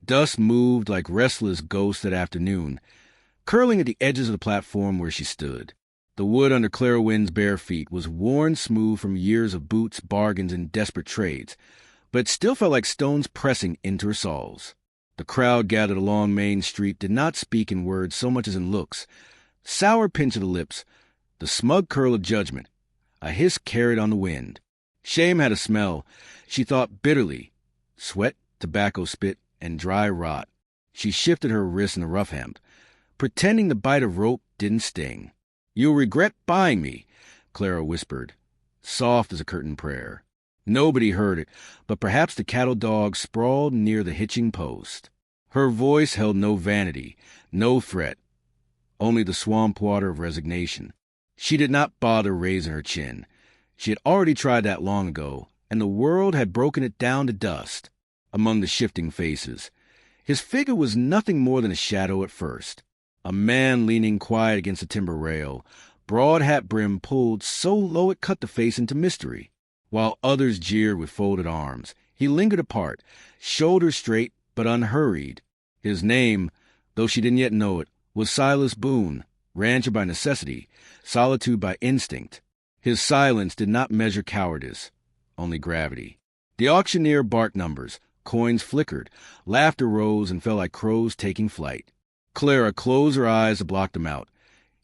Dust moved like restless ghosts that afternoon, curling at the edges of the platform where she stood. The wood under Clara Wynn's bare feet was worn smooth from years of boots, bargains, and desperate trades, but it still felt like stones pressing into her soles. The crowd gathered along Main Street did not speak in words so much as in looks. Sour pinch of the lips, the smug curl of judgment, a hiss carried on the wind. Shame had a smell, she thought bitterly. Sweat, tobacco spit, and dry rot. She shifted her wrist in the rough hemp, pretending the bite of rope didn't sting. "You'll regret buying me," Clara whispered, soft as a curtain prayer. Nobody heard it, but perhaps the cattle dog sprawled near the hitching post. Her voice held no vanity, no threat, only the swamp water of resignation. She did not bother raising her chin. She had already tried that long ago, and the world had broken it down to dust. Among the shifting faces, his figure was nothing more than a shadow at first. A man leaning quiet against a timber rail, broad hat brim pulled so low it cut the face into mystery. While others jeered with folded arms, he lingered apart, shoulders straight but unhurried. His name, though she didn't yet know it, was Silas Boone, rancher by necessity, solitude by instinct. His silence did not measure cowardice, only gravity. The auctioneer barked numbers, coins flickered, laughter rose and fell like crows taking flight. Clara closed her eyes to block them out,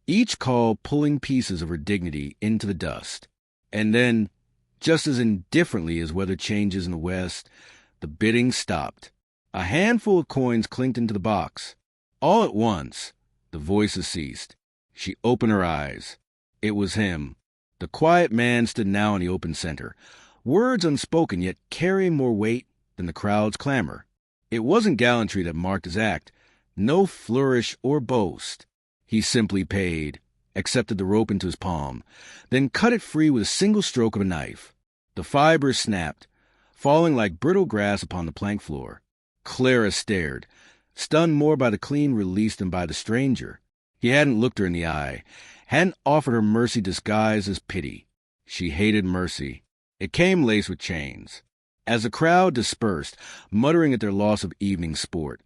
each call pulling pieces of her dignity into the dust. And then, just as indifferently as weather changes in the west, the bidding stopped. A handful of coins clinked into the box. All at once, the voices ceased. She opened her eyes. It was him. The quiet man stood now in the open center, words unspoken yet carrying more weight than the crowd's clamor. It wasn't gallantry that marked his act, no flourish or boast. He simply paid, accepted the rope into his palm, then cut it free with a single stroke of a knife. The fibers snapped, falling like brittle grass upon the plank floor. Clara stared, stunned more by the clean release than by the stranger. He hadn't looked her in the eye, hadn't offered her mercy disguised as pity. She hated mercy. It came laced with chains. As the crowd dispersed, muttering at their loss of evening sport,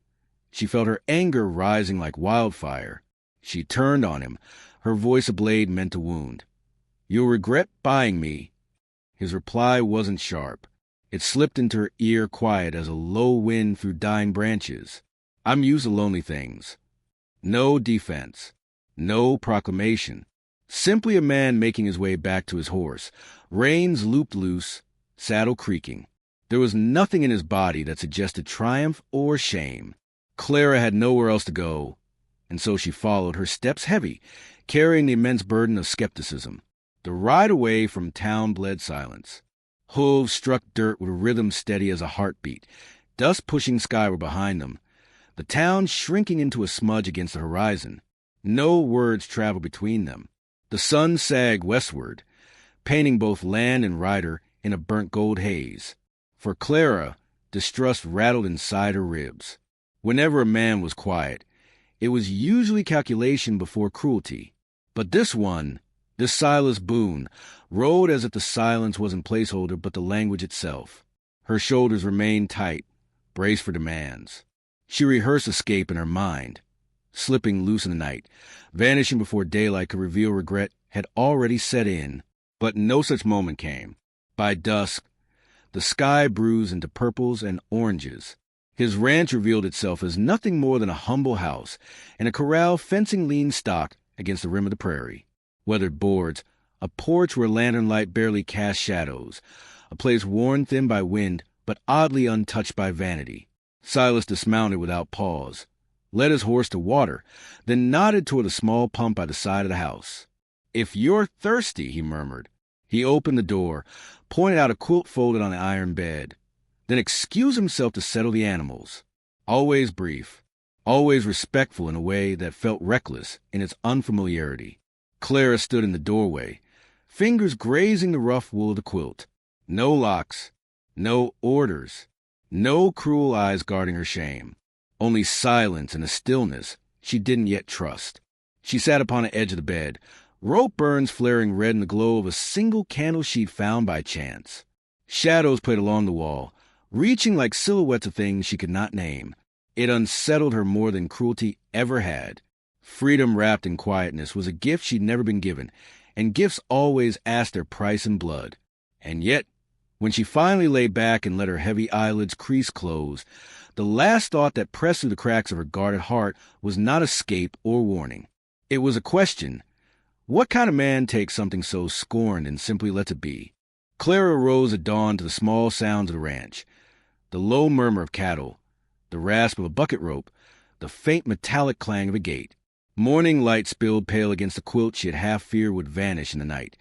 she felt her anger rising like wildfire. She turned on him, her voice a blade meant to wound. "You'll regret buying me." His reply wasn't sharp. It slipped into her ear quiet as a low wind through dying branches. "I'm used to lonely things." No defense. No proclamation. Simply a man making his way back to his horse, reins looped loose, saddle creaking. There was nothing in his body that suggested triumph or shame. Clara had nowhere else to go, and so she followed, her steps heavy, carrying the immense burden of skepticism. The ride away from town bled silence. Hooves struck dirt with a rhythm steady as a heartbeat, dust pushing skyward behind them, the town shrinking into a smudge against the horizon. No words traveled between them. The sun sagged westward, painting both land and rider in a burnt gold haze. For Clara, distrust rattled inside her ribs. Whenever a man was quiet, it was usually calculation before cruelty. But this Silas Boone, rode as if the silence wasn't placeholder but the language itself. Her shoulders remained tight, braced for demands. She rehearsed escape in her mind. Slipping loose in the night, vanishing before daylight could reveal regret had already set in. But no such moment came. By dusk, the sky bruised into purples and oranges. His ranch revealed itself as nothing more than a humble house and a corral fencing lean stock against the rim of the prairie. Weathered boards, a porch where lantern light barely cast shadows, a place worn thin by wind but oddly untouched by vanity. Silas dismounted without pause, led his horse to water, then nodded toward a small pump by the side of the house. "If you're thirsty," he murmured. He opened the door, pointed out a quilt folded on the iron bed, then excused himself to settle the animals. Always brief, always respectful in a way that felt reckless in its unfamiliarity. Clara stood in the doorway, fingers grazing the rough wool of the quilt. No locks, no orders, no cruel eyes guarding her shame. Only silence and a stillness she didn't yet trust. She sat upon the edge of the bed, rope burns flaring red in the glow of a single candle sheet found by chance. Shadows played along the wall, reaching like silhouettes of things she could not name. It unsettled her more than cruelty ever had. Freedom wrapped in quietness was a gift she'd never been given, and gifts always asked their price in blood. And yet, when she finally lay back and let her heavy eyelids crease close, the last thought that pressed through the cracks of her guarded heart was not escape or warning. It was a question. What kind of man takes something so scorned and simply lets it be? Clara rose at dawn to the small sounds of the ranch. The low murmur of cattle, the rasp of a bucket rope, the faint metallic clang of a gate. Morning light spilled pale against the quilt she had half feared would vanish in the night,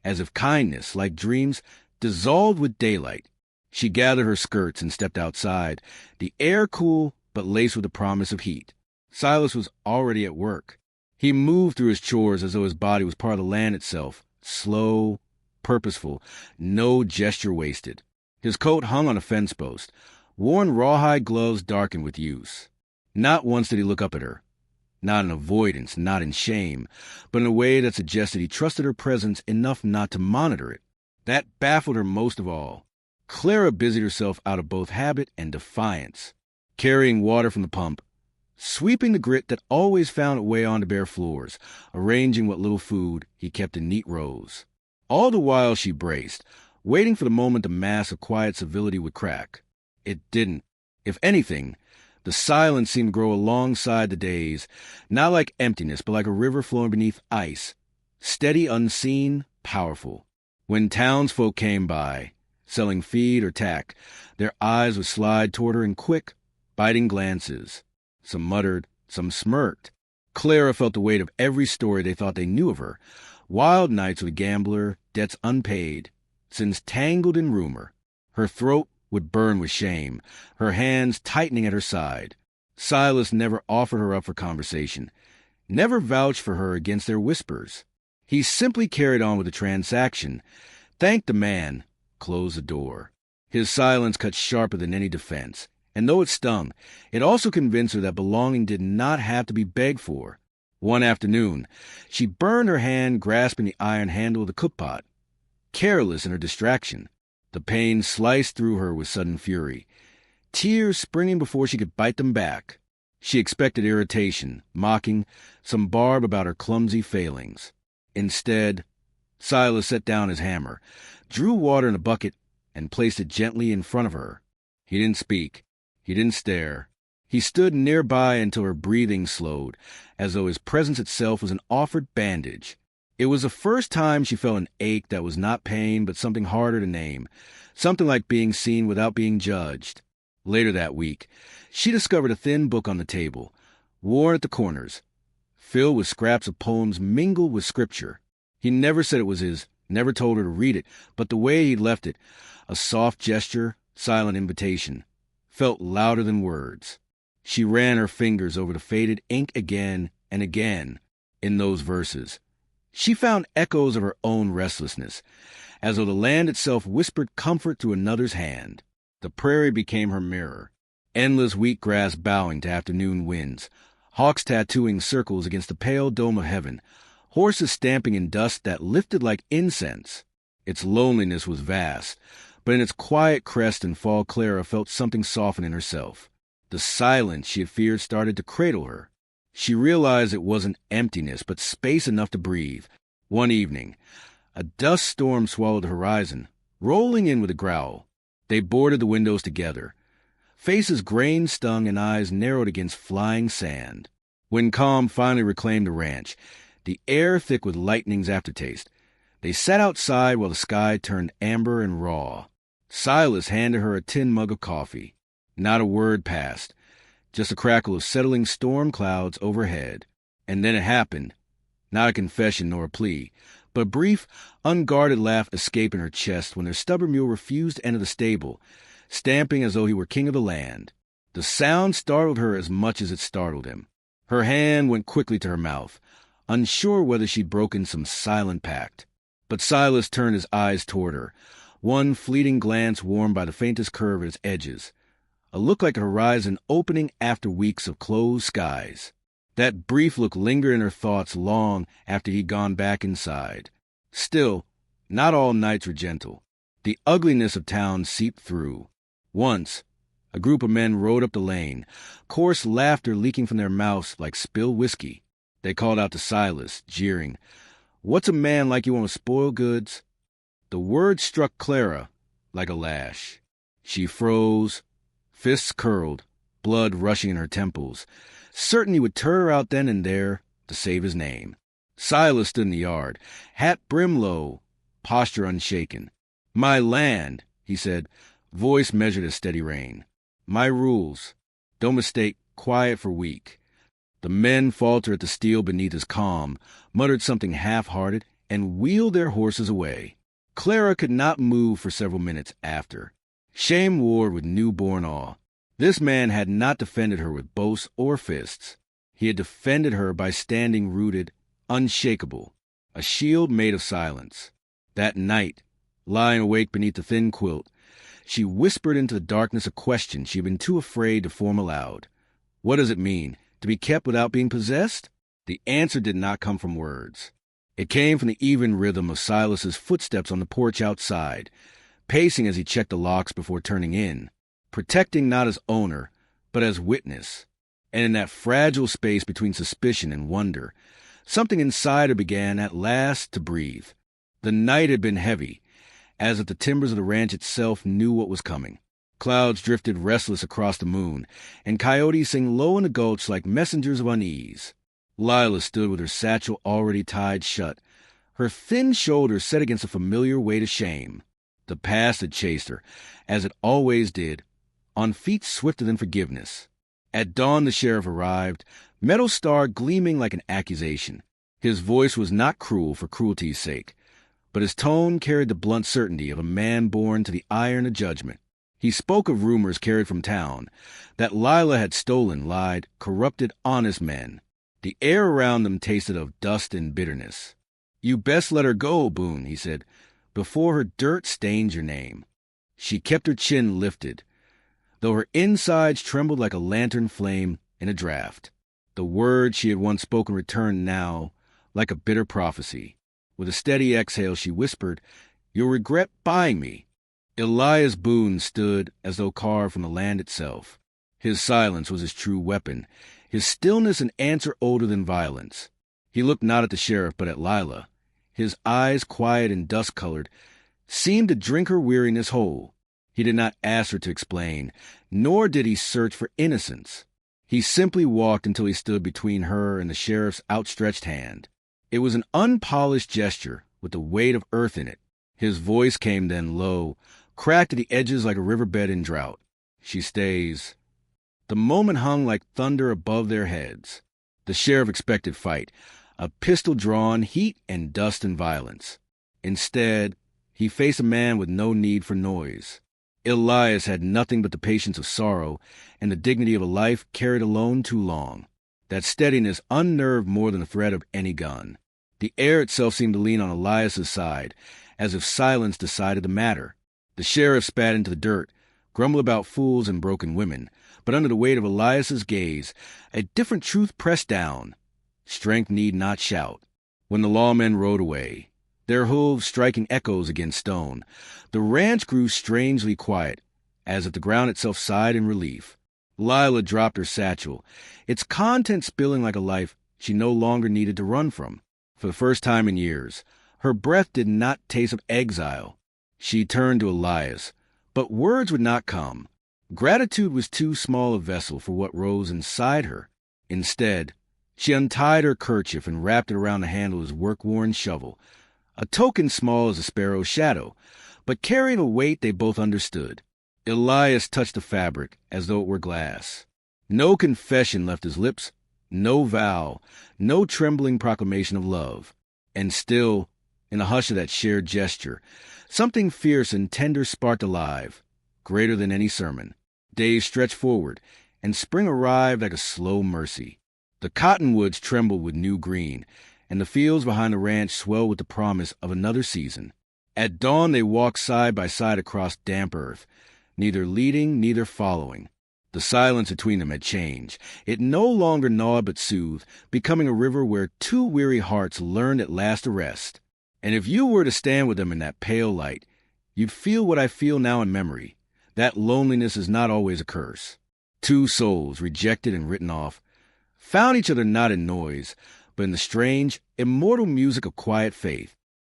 as if kindness, like dreams, dissolved with daylight. She gathered her skirts and stepped outside, the air cool but laced with the promise of heat. Silas was already at work. He moved through his chores as though his body was part of the land itself, slow, purposeful, no gesture wasted. His coat hung on a fence post. Worn rawhide gloves darkened with use. Not once did he look up at her. Not in avoidance, not in shame, but in a way that suggested he trusted her presence enough not to monitor it. That baffled her most of all. Clara busied herself out of both habit and defiance, carrying water from the pump, sweeping the grit that always found its way onto bare floors, arranging what little food he kept in neat rows. All the while she braced, waiting for the moment the mask of quiet civility would crack. It didn't. If anything, the silence seemed to grow alongside the days, not like emptiness, but like a river flowing beneath ice, steady, unseen, powerful. When townsfolk came by, selling feed or tack, their eyes would slide toward her in quick, biting glances. Some muttered, some smirked. Clara felt the weight of every story they thought they knew of her. Wild nights with a gambler, debts unpaid, sins tangled in rumor. Her throat would burn with shame, her hands tightening at her side. Silas never offered her up for conversation, never vouched for her against their whispers. He simply carried on with the transaction, thanked the man, closed the door. His silence cut sharper than any defense, and though it stung, it also convinced her that belonging did not have to be begged for. One afternoon, she burned her hand grasping the iron handle of the cookpot, careless in her distraction. The pain sliced through her with sudden fury, tears springing before she could bite them back. She expected irritation, mocking, some barb about her clumsy failings. Instead, Silas set down his hammer, drew water in a bucket, and placed it gently in front of her. He didn't speak. He didn't stare. He stood nearby until her breathing slowed, as though his presence itself was an offered bandage. It was the first time she felt an ache that was not pain but something harder to name, something like being seen without being judged. Later that week, she discovered a thin book on the table, worn at the corners, filled with scraps of poems mingled with scripture. He never said it was his, never told her to read it, but the way he left it, a soft gesture, silent invitation, felt louder than words. She ran her fingers over the faded ink again and again in those verses. She found echoes of her own restlessness, as though the land itself whispered comfort through another's hand. The prairie became her mirror, endless wheatgrass bowing to afternoon winds, hawks tattooing circles against the pale dome of heaven, horses stamping in dust that lifted like incense. Its loneliness was vast, but in its quiet crest and fall Clara felt something soften in herself. The silence she had feared started to cradle her. She realized it wasn't emptiness, but space enough to breathe. One evening, a dust storm swallowed the horizon, rolling in with a growl. They boarded the windows together, faces grain-stung and eyes narrowed against flying sand. When calm finally reclaimed the ranch, the air thick with lightning's aftertaste, they sat outside while the sky turned amber and raw. Silas handed her a tin mug of coffee. Not a word passed, just a crackle of settling storm clouds overhead. And then it happened. Not a confession nor a plea, but a brief, unguarded laugh escaped in her chest when their stubborn mule refused to enter the stable, stamping as though he were king of the land. The sound startled her as much as it startled him. Her hand went quickly to her mouth, unsure whether she'd broken some silent pact. But Silas turned his eyes toward her, one fleeting glance warmed by the faintest curve at its edges, a look like a horizon opening after weeks of closed skies. That brief look lingered in her thoughts long after he'd gone back inside. Still, not all nights were gentle. The ugliness of town seeped through. Once, A group of men rode up the lane, coarse laughter leaking from their mouths like spilled whiskey. They called out to Silas, jeering, "What's a man like you want to spoil goods?" The word struck Clara like a lash. She froze, fists curled, blood rushing in her temples, certain he would turn her out then and there to save his name. Silas stood in the yard, hat brim low, posture unshaken. "My land," he said, voice measured as steady rain. "My rules. Don't mistake quiet for weak." The men faltered at the steel beneath his calm, muttered something half-hearted, and wheeled their horses away. Clara could not move for several minutes after. Shame warred with newborn awe. This man had not defended her with boasts or fists. He had defended her by standing rooted, unshakable, a shield made of silence. That night, lying awake beneath the thin quilt, she whispered into the darkness a question she had been too afraid to form aloud. What does it mean, to be kept without being possessed? The answer did not come from words. It came from the even rhythm of Silas's footsteps on the porch outside, pacing as he checked the locks before turning in, protecting not as owner, but as witness. And in that fragile space between suspicion and wonder, something inside her began at last to breathe. The night had been heavy, as if the timbers of the ranch itself knew what was coming. Clouds drifted restless across the moon, and coyotes sang low in the gulch like messengers of unease. Lila stood with her satchel already tied shut, her thin shoulders set against a familiar weight of shame. The past had chased her, as it always did, on feet swifter than forgiveness. At dawn the sheriff arrived, metal star gleaming like an accusation. His voice was not cruel for cruelty's sake, but his tone carried the blunt certainty of a man born to the iron of judgment. He spoke of rumors carried from town, that Lila had stolen, lied, corrupted honest men. The air around them tasted of dust and bitterness. "You best let her go, Boone," he said, "before her dirt stains your name." She kept her chin lifted, though her insides trembled like a lantern flame in a draught. The words she had once spoken returned now, like a bitter prophecy. With a steady exhale, she whispered, "You'll regret buying me." Elias Boone stood as though carved from the land itself. His silence was his true weapon, his stillness an answer older than violence. He looked not at the sheriff, but at Lila. His eyes, quiet and dust-colored, seemed to drink her weariness whole. He did not ask her to explain, nor did he search for innocence. He simply walked until he stood between her and the sheriff's outstretched hand. It was an unpolished gesture, with the weight of earth in it. His voice came then low, cracked at the edges like a riverbed in drought. "She stays." The moment hung like thunder above their heads. The sheriff expected fight, a pistol drawn, heat and dust and violence. Instead, he faced a man with no need for noise. Elias had nothing but the patience of sorrow and the dignity of a life carried alone too long. That steadiness unnerved more than the threat of any gun. The air itself seemed to lean on Elias's side, as if silence decided the matter. The sheriff spat into the dirt, grumbled about fools and broken women, but under the weight of Elias's gaze, a different truth pressed down. Strength need not shout. When the lawmen rode away, their hooves striking echoes against stone, the ranch grew strangely quiet, as if the ground itself sighed in relief. Lila dropped her satchel, its contents spilling like a life she no longer needed to run from. For the first time in years, her breath did not taste of exile. She turned to Elias, but words would not come. Gratitude was too small a vessel for what rose inside her. Instead, she untied her kerchief and wrapped it around the handle of his work-worn shovel, a token small as a sparrow's shadow, but carrying a weight they both understood. Elias touched the fabric as though it were glass. No confession left his lips, no vow, no trembling proclamation of love. And still, in the hush of that shared gesture, something fierce and tender sparked alive, greater than any sermon. Days stretched forward, and spring arrived like a slow mercy. The cottonwoods trembled with new green, and the fields behind the ranch swelled with the promise of another season. At dawn they walked side by side across damp earth, neither leading, neither following. The silence between them had changed. It no longer gnawed but soothed, becoming a river where two weary hearts learned at last to rest. And if you were to stand with them in that pale light, you'd feel what I feel now in memory, that loneliness is not always a curse. Two souls, rejected and written off, found each other not in noise, but in the strange, immortal music of quiet faith.